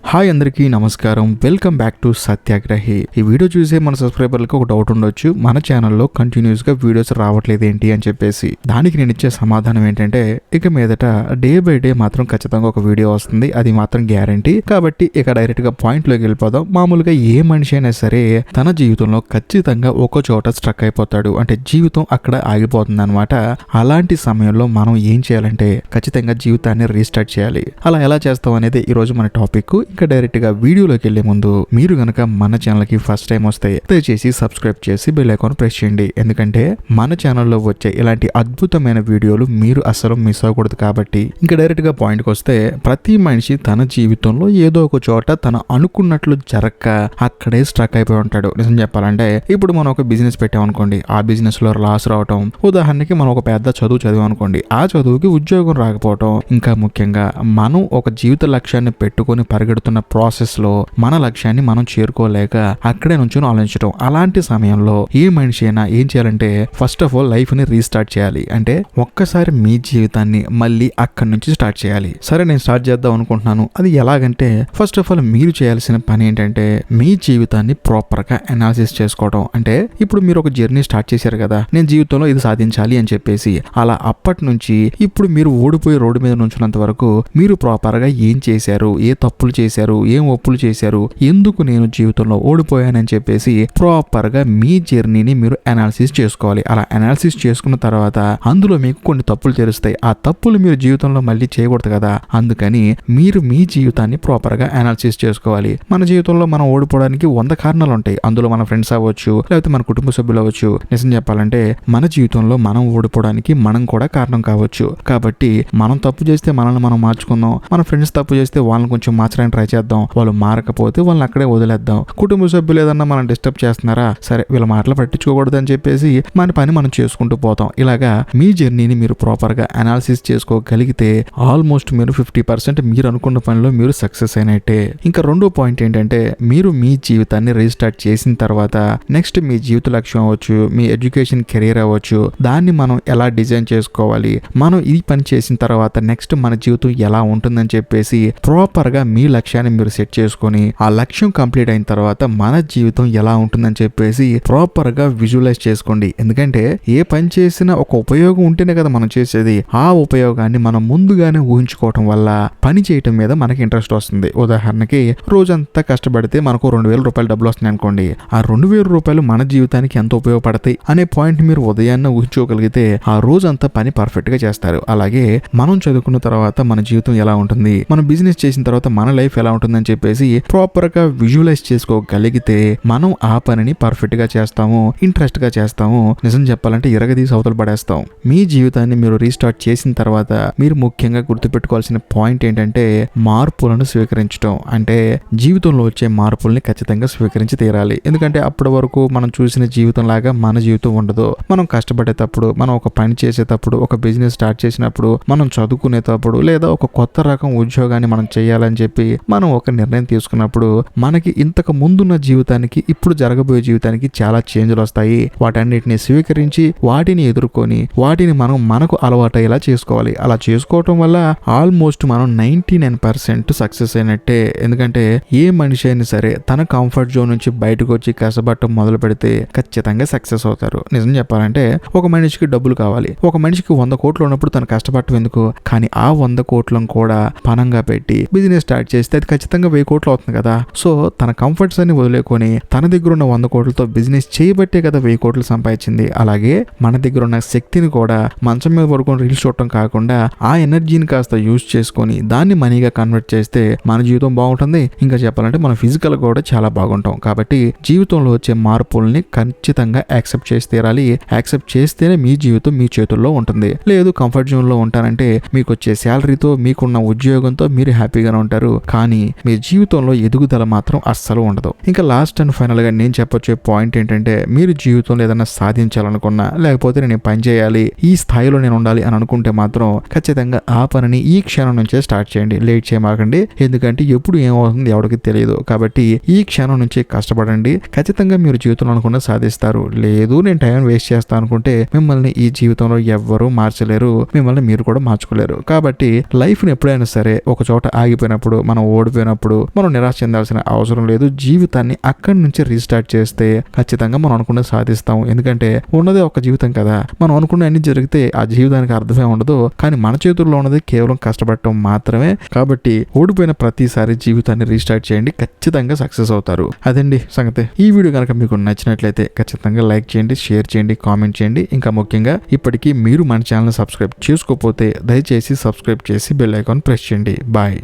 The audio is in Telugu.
హాయ్ అందరికీ నమస్కారం. Welcome back to సత్యాగ్రహి. ఈ వీడియో చూసే మన సబ్స్క్రైబర్లకు ఒక డౌట్ ఉండొచ్చు, మన ఛానల్లో కంటిన్యూస్ గా వీడియోస్ రావట్లేదు ఏంటి అని చెప్పేసి. దానికి నేను ఇచ్చే సమాధానం ఏంటంటే, ఇక మీదట డే బై డే మాత్రం ఖచ్చితంగా ఒక వీడియో వస్తుంది, అది మాత్రం గ్యారంటీ. కాబట్టి ఇక డైరెక్ట్ గా పాయింట్ లోకి వెళ్ళిపోదాం. మామూలుగా ఏ మనిషి అయినా సరే తన జీవితంలో ఖచ్చితంగా ఒక చోట స్ట్రక్ అయిపోతాడు, అంటే జీవితం అక్కడ ఆగిపోతుంది అనమాట. అలాంటి సమయంలో మనం ఏం చేయాలంటే ఖచ్చితంగా జీవితాన్ని రీస్టార్ట్ చేయాలి. అలా ఎలా చేస్తాం అనేది ఈ రోజు మన టాపిక్. ఇంకా డైరెక్ట్ గా వీడియోలోకి వెళ్లే ముందు మీరు గనక మన ఛానల్ కి ఫస్ట్ టైం వస్తే దయచేసి సబ్స్క్రైబ్ చేసి బెల్ ఐకాన్ ప్రెస్ చేయండి. ఎందుకంటే మన ఛానల్లో వచ్చే ఇలాంటి అద్భుతమైన వీడియోలు మీరు అస్సలు మిస్ అవ్వకూడదు. కాబట్టి ఇంకా డైరెక్ట్ గా పాయింట్ కి వస్తే, ప్రతి మనిషి తన జీవితంలో ఏదో ఒక చోట తన అనుకున్నట్లు జరగక అక్కడే స్ట్రక్ అయిపోయి ఉంటాడు. నిజం చెప్పాలంటే, ఇప్పుడు మనం ఒక బిజినెస్ పెట్టామనుకోండి, ఆ బిజినెస్ లో లాస్ రావటం, ఉదాహరణకి మనం ఒక పెద్ద చదువు చదివామనుకోండి, ఆ చదువుకి ఉద్యోగం రాకపోవటం, ఇంకా ముఖ్యంగా మనం ఒక జీవిత లక్ష్యాన్ని పెట్టుకొని పరిగెడుతున్న ప్రాసెస్ లో మన లక్ష్యాన్ని మనం చేరుకోలేక అక్కడే నుంచి ఆలోచించడం. అలాంటి సమయంలో ఏ మనిషి అయినా ఏం చేయాలంటే, ఫస్ట్ ఆఫ్ ఆల్ లైఫ్ ని రీస్టార్ట్ చేయాలి. అంటే ఒక్కసారి మీ జీవితాన్ని మళ్ళీ అక్కడి నుంచి స్టార్ట్ చేయాలి. సరే, నేను స్టార్ట్ చేద్దాం అనుకుంటున్నాను. అది ఎలాగంటే, ఫస్ట్ ఆఫ్ ఆల్ మీరు చేయాల్సిన పని ఏంటంటే, మీ జీవితాన్ని ప్రాపర్ గా అనాలిసిస్ చేసుకోవడం. అంటే ఇప్పుడు మీరు ఒక జర్నీ స్టార్ట్ చేశారు కదా, నేను జీవితంలో ఇది సాధించాలి అని చెప్పేసి. అలా అప్పటి నుంచి ఇప్పుడు మీరు ఓడిపోయి రోడ్డు మీద నుంచున్నంత వరకు మీరు ప్రాపర్ గా ఏం చేశారు, ఏ తప్పులు చేశారు, ఏం ఒప్పులు చేశారు, ఎందుకు నేను జీవితంలో ఓడిపోయానని చెప్పేసి ప్రాపర్ గా మీ జర్నీని మీరు అనాలిసిస్ చేసుకోవాలి. అలా అనాలిసిస్ చేసుకున్న తర్వాత అందులో మీకు కొన్ని తప్పులు తెలుస్తాయి. ఆ తప్పులు మీరు జీవితంలో మళ్ళీ చేయకూడదు కదా, అందుకని మీరు మీ జీవితాన్ని ప్రాపర్ గా అనాలిసిస్ చేసుకోవాలి. మన జీవితంలో మనం ఓడిపోవడానికి 100 కారణాలు ఉంటాయి. అందులో మన ఫ్రెండ్స్ అవ్వచ్చు, లేకపోతే మన కుటుంబ సభ్యులు అవ్వచ్చు. నిజం చెప్పాలంటే, మన జీవితంలో మనం ఓడిపోవడానికి మనం కూడా కారణం కావచ్చు. కాబట్టి మనం తప్పు చేస్తే మనల్ని మనం మార్చుకుందాం, మన ఫ్రెండ్స్ తప్పు చేస్తే వాళ్ళని కొంచెం మార్చడానికి ట్రై చేద్దాం, వాళ్ళు మారకపోతే వాళ్ళని అక్కడే వదిలేద్దాం. కుటుంబ సభ్యులు ఏదన్నా మనం డిస్టర్బ్ చేస్తున్నారా, సరే వీళ్ళ మాటలు పట్టించుకోకూడదు అని చెప్పేసి మన పని మనం చేసుకుంటూ పోతాం. ఇలాగా మీ జర్నీని మీరు ప్రాపర్ గా అనాలిసిస్ చేసుకోగలిగితే ఆల్మోస్ట్ మీరు 50% మీరు అనుకున్న పనిలో మీరు సక్సెస్ అయినట్టే. ఇంకా రెండో పాయింట్ ఏంటంటే, మీరు మీ జీవితాన్ని రీస్టార్ట్ చేసిన తర్వాత నెక్స్ట్ మీ జీవిత లక్ష్యం అవ్వచ్చు, మీ ఎడ్యుకేషన్ కెరీర్ అవ్వచ్చు, దాన్ని మనం ఎలా డిజైన్ చేసుకోవాలి, మనం ఈ పని చేసిన తర్వాత నెక్స్ట్ మన జీవితం ఎలా ఉంటుందని చెప్పేసి ప్రాపర్ గా మీ లక్ష్యాన్ని మీరు సెట్ చేసుకొని, ఆ లక్ష్యం కంప్లీట్ అయిన తర్వాత మన జీవితం ఎలా ఉంటుందని చెప్పేసి ప్రాపర్ గా విజువలైజ్ చేసుకోండి. ఎందుకంటే ఏ పని చేసినా ఒక ఉపయోగం ఉంటేనే కదా మనం చేసేది. ఆ ఉపయోగాన్ని మనం ముందుగానే ఊహించుకోవటం వల్ల పని చేయటం మీద మనకి ఇంట్రెస్ట్ వస్తుంది. ఉదాహరణకి, రోజంతా కష్టపడితే మనకు 2000 రూపాయలు డబ్బులు వస్తున్నాయి అనుకోండి, ఆ 2000 రూపాయలు మన జీవితానికి ఎంత ఉపయోగపడతాయి అనే పాయింట్ మీరు ఉదయాన్నే ఊహించుకోగలిగితే ఆ రోజంతా పని పర్ఫెక్ట్ గా చేస్తారు. అలాగే మనం చదువుకున్న తర్వాత మన జీవితం ఎలా ఉంటుంది, మనం బిజినెస్ చేసిన తర్వాత మన లైఫ్ ఎలా ఉంటుందని చెప్పేసి ప్రాపర్ గా విజువలైజ్ చేసుకోగలిగితే మనం ఆ పనిని పర్ఫెక్ట్ గా చేస్తాము, ఇంట్రెస్ట్ గా చేస్తాము. నిజం చెప్పాలంటే ఇరగదీసి అవతల పడేస్తాం. మీ జీవితాన్ని మీరు రీస్టార్ట్ చేసిన తర్వాత మీరు ముఖ్యంగా గుర్తుపెట్టుకోవాల్సిన పాయింట్ ఏంటంటే, మార్పులను స్వీకరించడం. అంటే జీవితంలో వచ్చే మార్పుల్ని ఖచ్చితంగా స్వీకరించి తీరాలి. ఎందుకంటే అప్పటి వరకు మనం చూసిన జీవితం లాగా మన జీవితం ఉండదు. మనం కష్టపడేటప్పుడు, మనం ఒక పని చేసేటప్పుడు, ఒక బిజినెస్ స్టార్ట్ చేసినప్పుడు, మనం చదువుకునేటప్పుడు, లేదా ఒక కొత్త రకం ఉద్యోగాన్ని మనం చేయాలని చెప్పి మనం ఒక నిర్ణయం తీసుకున్నప్పుడు మనకి ఇంతకు ముందున్న జీవితానికి ఇప్పుడు జరగబోయే జీవితానికి చాలా చేంజ్లు వస్తాయి. వాటన్నిటిని స్వీకరించి వాటిని ఎదుర్కొని వాటిని మనం మనకు అలవాటయ్యేలా చేసుకోవాలి. అలా చేసుకోవటం వల్ల ఆల్మోస్ట్ మనం 99% సక్సెస్ అయినట్టే. ఎందుకంటే ఏ మనిషి అయినా సరే తన కంఫర్ట్ జోన్ నుంచి బయటకు వచ్చి కష్టపడటం మొదలు పెడితే ఖచ్చితంగా సక్సెస్ అవుతారు. నిజం చెప్పాలంటే, ఒక మనిషికి డబ్బులు కావాలి, ఒక మనిషికి 100 కోట్లు ఉన్నప్పుడు తను కష్టపడటం ఎందుకు, కానీ ఆ 100 కోట్లను కూడా పనంగా పెట్టి బిజినెస్ స్టార్ట్ చేస్తే అది ఖచ్చితంగా 1000 కోట్లు అవుతుంది కదా. సో తన కంఫర్ట్స్ అన్ని వదిలేకొని తన దగ్గర ఉన్న 100 కోట్లతో బిజినెస్ చేయబట్టే కదా 1000 కోట్లు సంపాదించింది. అలాగే మన దగ్గర ఉన్న శక్తిని కూడా మంచం మీద పడుకొని రీల్స్ చూడటం కాకుండా ఆ ఎనర్జీని కాస్త యూజ్ చేసుకొని దాన్ని మనీగా కన్వర్ట్ చేస్తే మన జీవితం బాగుంటుంది. ఇంకా చెప్పాలంటే మన ఫిజికల్ కూడా చాలా బాగుంటాం. కాబట్టి జీవితంలో వచ్చే మార్పుల్ని ఖచ్చితంగా యాక్సెప్ట్ చేసి తీరాలి. యాక్సెప్ట్ చేస్తేనే మీ జీవితం మీ చేతుల్లో ఉంటుంది. లేదు కంఫర్ట్ జోన్ లో ఉంటారంటే మీకు వచ్చే శాలరీతో, మీకున్న ఉద్యోగంతో మీరు హ్యాపీగానే ఉంటారు, కానీ మీ జీవితంలో ఎదుగుదల మాత్రం అస్సలు ఉండదు. ఇంకా లాస్ట్ అండ్ ఫైనల్ గా నేను చెప్పొచ్చే పాయింట్ ఏంటంటే, మీరు జీవితంలో ఏదైనా సాధించాలనుకున్నా, లేకపోతే నేను పని చేయాలి, ఈ స్థాయిలో నేను ఉండాలి అని అనుకుంటే మాత్రం ఖచ్చితంగా ఆ పనిని ఈ క్షణం నుంచే స్టార్ట్ చేయండి. లేట్ చేయమాకండి. ఎందుకంటే ఎప్పుడు ఏమవుతుంది ఎవరికి తెలియదు. కాబట్టి ఈ క్షణం నుంచే కష్టపడండి. ఖచ్చితంగా మీరు జీవితంలో అనుకున్న సాధిస్తారు. లేదు నేను టైం వేస్ట్ చేస్తాను అనుకుంటే మిమ్మల్ని ఈ జీవితంలో ఎవ్వరూ మార్చలేరు, మిమ్మల్ని మీరు కూడా మార్చుకోలేరు. కాబట్టి లైఫ్ ని ఎప్పుడైనా సరే ఒక చోట ఆగిపోయినప్పుడు, మనం ఓడిపోయినప్పుడు మనం నిరాశ చెందాల్సిన అవసరం లేదు. జీవితాన్ని అక్కడి నుంచి రీస్టార్ట్ చేస్తే ఖచ్చితంగా మనం అనుకున్నది సాధిస్తాం. ఎందుకంటే ఉన్నదే ఒక జీవితం కదా. మనం అనుకున్న అన్ని జరిగితే ఆ జీవితానికి అర్థమే ఉండదు. కానీ మన చేతుల్లో ఉన్నది కేవలం కష్టపడటం మాత్రమే. కాబట్టి ఓడిపోయిన ప్రతిసారి జీవితాన్ని రీస్టార్ట్ చేయండి, ఖచ్చితంగా సక్సెస్ అవుతారు. అదండి సంగతి. ఈ వీడియో కనుక మీకు నచ్చినట్లయితే ఖచ్చితంగా లైక్ చేయండి, షేర్ చేయండి, కామెంట్ చేయండి. ఇంకా ముఖ్యంగా ఇప్పటికీ మీరు మన ఛానల్ సబ్స్క్రైబ్ చేసుకోకపోతే దయచేసి సబ్స్క్రైబ్ చేసి బెల్ ఐకాన్ ప్రెస్ చేయండి. బాయ్.